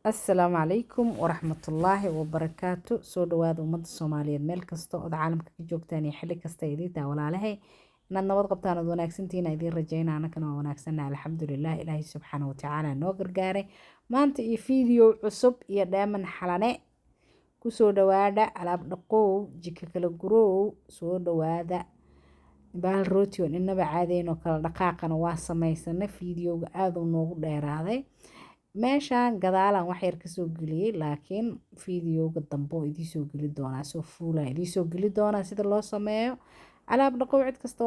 السلام عليكم ورحمة الله وبركاته. سو دواada umada Soomaaliyeed meel kasta oo caalamka ka joogtaan iyo xilli kasta idinta walaalahay inaad nabad qabtaan oo wanaagsantiin idin rajaynaa anagana waa wanaagsanaa alxamdulillaah ilaahay subxaanahu wa tacaala noo gargaaray maanta iyo video cusub iyo dheeman xalane ku soo dhawaada alaab dhaqow jika kala gurow soo dhawaada baal rooti inaba caadeen oo kala dhaqaaqana waa samaysanay videoga aad u noogu dheeraaday meeshaan gadaalan wax yar ka soo geliyay laakiin videoga dambe oo idin soo geli doonaa soo fuula idin soo geli doonaa sida loo sameeyo alaab dhaqow cid kasta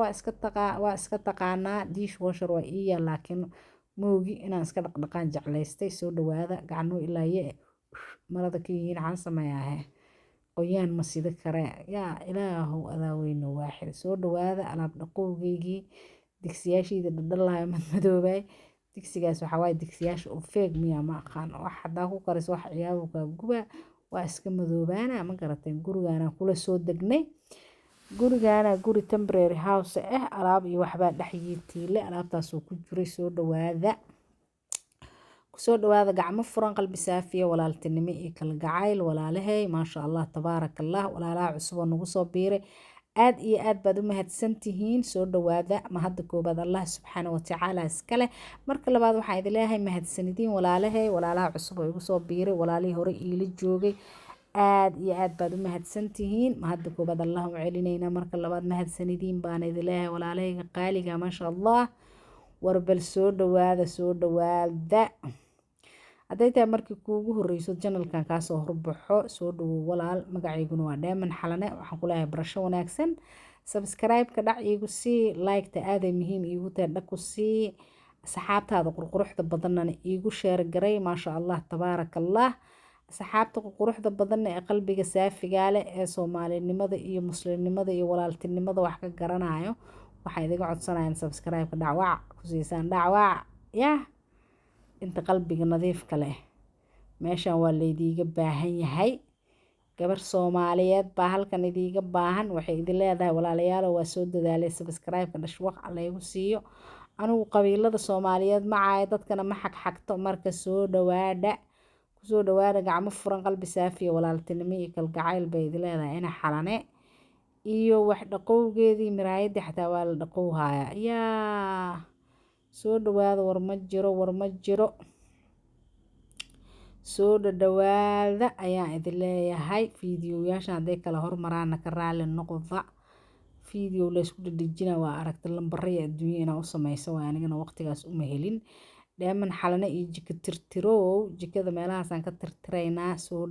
waa iska taqaanaa dishwasher waa iya laakiin moogi inaan iska dhaqdhaqaan jeclaystay soo dhawaada gacno ilaa yee marada ka yihiin waxaan sameeyaa qoyaan ma sida kare yaa ilaahu adaaweyno waaxid soo dhawaada alaab dhaqowgeygii digsiyaashiida dhadhalaaya madmadoobay digsigaas waxa waaye digsiyaasha oo feeg miya ma aqaan wax hadaa ku karis wax ciyaabo ka guba waa iska madoobaana ma garateen gurigaana kula soo degnay gurigaana guri temporary house alaab iyo waxba dhaxyiitiile alaabtaas oo ku jiray soo dhawaada gacmo furan qalbi saafiya walaaltinimo iyo kala gacayl walaalahay maasha Allah tabaarakallah walaalaha cusub oo nagu soo biiray aad iyo aad baad u mahadsantihiin soo dhawaada ma hadda koobaad Allah subxaanahu wa tacaala iskale marka labaad waxaan idin leeyahay mahadsanidin walaalahay walaalaha cusub oo igu soo biiray walaalihii hore iila joogay aad iyo aad baad u mahadsantihiin ma hadda koobaad Allah u celinayna marka labaad mahadsanidin baan idin leeyahay walaalahayga qaaliga maasha Allah warbal soo dhawaada hadday tahay markii kuugu horreyso channelkan kaasoo horbaxo soo dhawow walaal magacayguna waa dheeman xalane waxaan ku leeyahay barasho wanaagsan subscribe-ka dhac iigu sii like-ta aaday muhiim iigu tahay dhag ku sii asxaabtaada qurquruxda badanna iigu sheer garay maasha Allah tabaarakallah asxaabta qurquruxda badan ee qalbiga saafiga leh ee Soomaalinimada iyo Muslimnimada iyo walaaltinimada wax ka garanayo waxaan idiga codsanayaan subscribe-ka dhac ku siisaan dhac yaa inta qalbiga nadiifka leh meeshaan waa laydiiga baahan yahay gabar Soomaaliyeed baa halkan idiiga baahan waxay idin leedahay walaalayaal waa soo dadaalay subscribe-ka dhash wax laygu siiyo anigu qabiilada Soomaaliyeed ma caay dadkana ma xagxagto marka soo dhawaada ku soo dhawaada gacmo furan qalbi saafiya walaaltinimo iyo kalgacayl bay idin leedahay ina xalane iyo wax dhaqowgeedii miraayadii xataa waa la dhaqowhayaa yaa soo dhawaada war ma jiro soo dhawaada ayaan idin leeyahay videoyaashan hadday kala hormaraana ka raali noqda video la isku dhadhijina waa aragta lambaraya adduunya inaan u samayso waa anigana waqtigaas uma helin dheeman xalane iyo jika tirtirow jikada meelahaasaan ka tirtiraynaa soo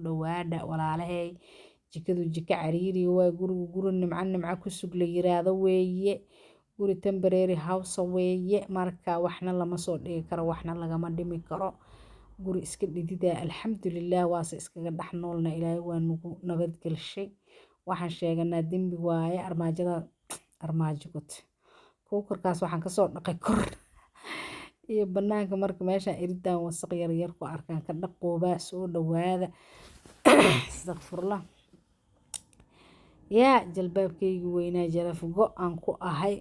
dhawaada walaalahay jikadu jika cariiri waa guri nimco ku sug la yiraahdo weeye guri temporary house weeye marka waxna lama soo dhigi karo waxna lagama dhimi karo guri iska dhidida alxamdulillaah waase iskaga dhex noolna ilaahay waa nagu nabadgelshay waxaan sheeganaa dembi waaye armaajo gud kuukarkaas waxaan kasoo dhaqay kor iyo banaanka marka meeshaan iridaan wasaq yar ku arkaan ka dhaqoobaa soo dhawaada astaghfirullah yaa jalbaabkaygu weynaa jaraf go-aan ku ahay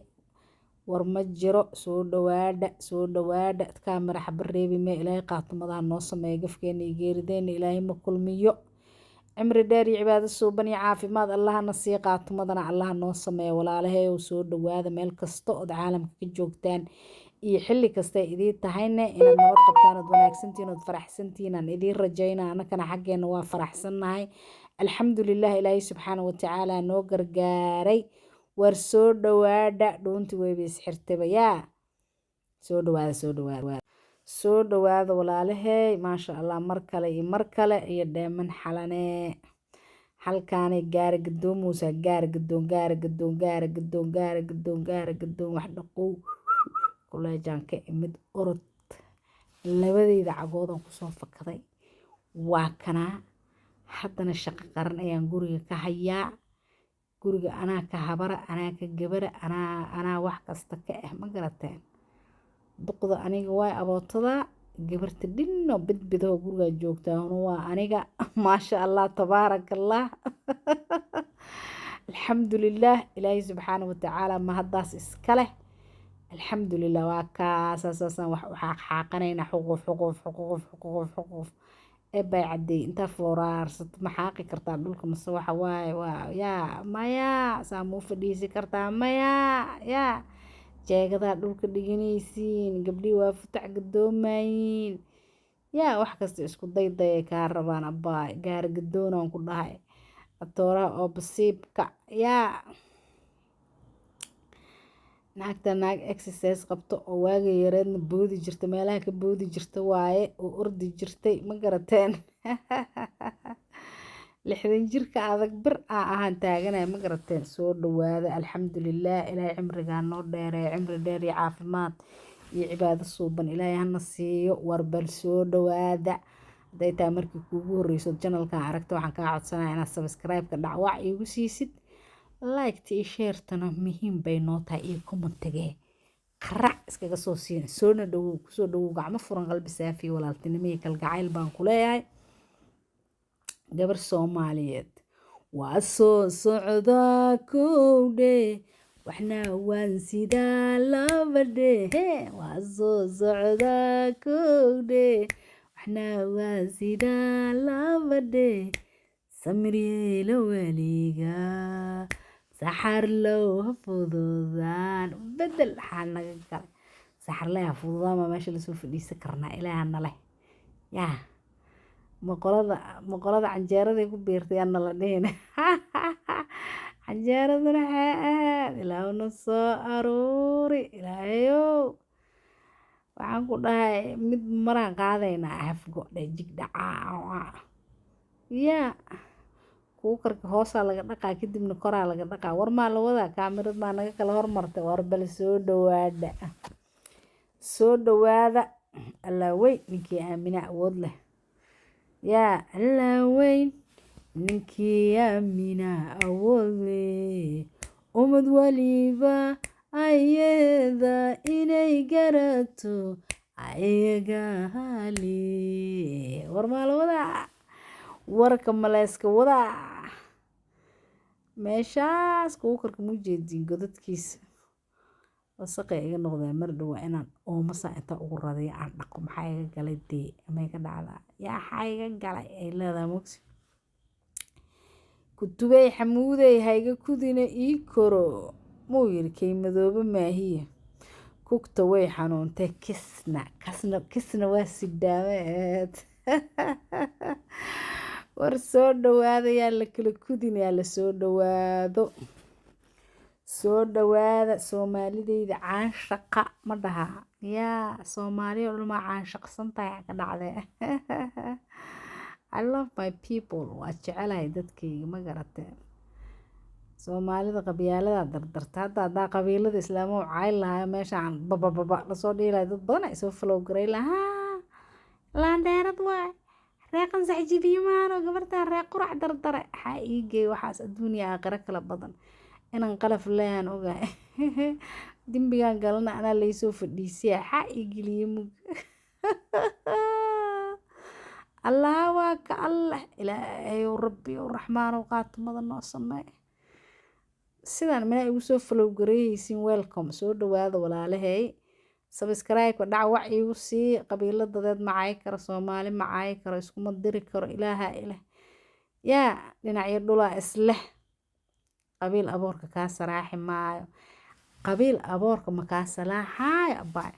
war ma jiro soo dhawaada kaamira xaba reebi mee ilaahay qaatumadaha noo sameeya gafkeena iyo geerideena ilaahay ma kulmiyo cimri dheer iyo cibaado suuban iyo caafimaad allahna sii qaatumadana allaha noo sameeya walaalaheeyow soo dhawaada meel kasta ood caalamka ka joogtaan iyo xilli kasta idiin tahayna inaad nabad qabtaan ood wanaagsantiin ood faraxsantiin aan idiin rajaynaa annagana xaggeena waa faraxsannahay alxamdulillaah ilaahay subxaanahu wa tacaala noo gargaaray war soo dhawaada dhuunti weyba isxirtaba yaa soo dhawaada walaalahay maasha Allah mar kale iyo dheeman xalane halkaanay gaara gadoomuusa gaara gadoon wax dhaqow kuleejaan ka imid orod labadeyda cagoodan kusoo fakaday waa kanaa haddana shaqo qaran ayaan guriga ka hayaa guriga anaa ka habara anaa ka gabara anaa wax kasta ka ma garateen duqda aniga way abootada gabarta dhinno bidbidoo guriga joogtaa waa aniga maasha Allah tabaarakallah alxamdulillaah ilaahay subxaanahu wa tacaala ma haddaas iska leh الحمد لله وكاس أساسا وحاقنينا حقوف إبا عدي انت فورار ست محاقي كرتا دولكم الصباح واي يا مايا سامو فديسي كرتا مايا يا jeegada dhulka dhiganaysiin gabdhii waa futac gadoomayin yaa wax kasta isku dayday kaa rabaan abaa gaar gadoonaan ku dhahay atooraha oo basiibka yaa naagta naag exercise qabto oo waaga yareedna boodi jirta meelaha ka boodi jirta waaye oo ordi jirtay ma garateen 60 jirka adag bir ahaan taaganay ma garateen soo dhawaada alxamdulillaah ilaahay cimriga noo dheereeyo cimri dheer iyo caafimaad iyo cibaado suuban ilaahay hana siiyo warbal soo dhawaada haday taa markii kuugu horeyso channelka aragto waxaan kaa codsanayaa inaad subscribe-ka dhacwac iigu siisid like iyo share-tana muhiim bay noo tahay iyo comment-tage qarac iskaga soo siin soona dhawow kusoo dhawow gacmo furan qalbi saafi walaaltinimo iyo kalgacayl baan ku leeyahay gabar Soomaaliyeed waa soo socdaa kowdhe waxna waan sidaa labadhe waa soo socdaa kowdhe waxna waan sidaa labadhe samriyeelo weliga saxar low hafududaan bedel waxaa naga galay saxar leh hafududaan ma meesha lasoo fadhiisan karnaa ilaahana leh yaa مقولة عنجارة يكون بيرتي أنا لدينا عنجارة نحاء إلا نص أروري إلا يو وعنقول لها مد مرة قاعدين أحفقو دجيك دعاء يا كوكرك هوسا لغا دقا كدب نكورا لغا دقا ورما لودا كاميرا ما نغا كلا هرمرت وربل سو دوادا الله وي نكي آمنا أود له يا الله وين نكي آمنا أود له أمد وليبا أيضا إني قرأتو أيقا هالي ورما لودا warka maleyska wada meeshaas kuukarka mu jeedin godadkiisa wasaqay iga noqdeen mar dhow inaan oomasa inta ugu radiyo aan dhaqo maxaa iga galay dee ama iga dhacdaa yaa xaa iga galay ay leedahay mogsi kutubey xamuudey hayga kudina ii koro muu yiri kay madoobe maahiya kugta way xanuuntay kisna waa sidaameed war soo dhawaada yaa la kala kudin yaa la soo dhawaada soomaalideyda caanshaqa ma dhaha yaa soomaaliya dhulma caanshaqsan tahay ka dhacdee I love my people waa jecelahay dadkayga ma garateen soomaalida qabyaalada dardarta haddaa qabiilada islaamow cayl lahaa meeshaan babababa lasoo dhihi lahay dad badan ay soo flow garay lahaa laandheerad waay reeqan saxjibiyo maano gabartaan reeq qurac dardare waxaa ii geey waxaas adduuniya aakhiro kala badan inaan qalaf leehan ogahay dembigaan galana anaa laysoo fadhiisiya waxaa ii geliye mug allah waa ka allah ilaahayow rabbiyow raxmaanow qaatumada noo sameey sidaan mina igu soo flow gareyhaysiin welcome soo dhawaada walaalahay subscribe-ka dhacwac iigu sii qabiiladadeed macaayi karo soomaali macaayi karo iskuma diri karo ilaaha ileh yaa dhinacyo dhulaa isleh qabiil aboorka kaa saraaxi maayo qabiil aboorka ma kaa salaaxaayo abaay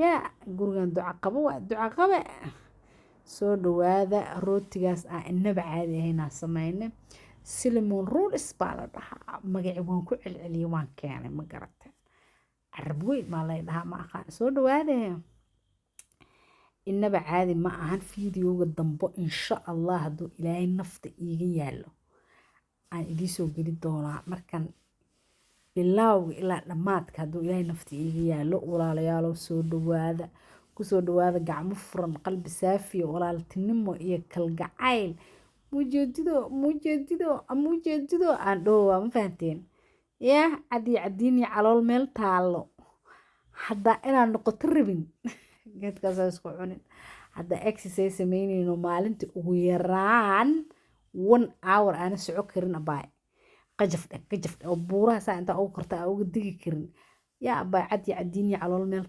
yaa gurigan duca qabo waa duca qabe soo dhawaada rootigaas aan inaba caadi ahaynaa samayne cinnamon rolls baa la dhahaa magaci waan ku celceliyey waan keenay ma garatay carab weyn maa lay dhahaa ma aqaan soo dhawaade inaba caadi ma ahan fiidiyowga dambo insha allah hadduu ilaahay nafta iiga yaallo aan idii soo geli doonaa markan bilowga ilaa dhammaadka hadduu ilaahay nafta iiga yaallo walaalayaalow soo dhawaada kusoo dhawaada gacmo furan qalbi saafiyo walaaltinimo iyo kalgacayl mujeedido aan dhowaa ma fahanteen yaa cadiin iyo calool meel taalo haddaa inaan noqoto rabin geedkaasa isku cunin haddaa exercise samaynayno maalintii ugu yaraan 1 hour aana soco karin abaay qajaf oo buuraha saa intaa ugu korta aa uga digi karin yaa abaa cad iyo cadiin iyo calool meel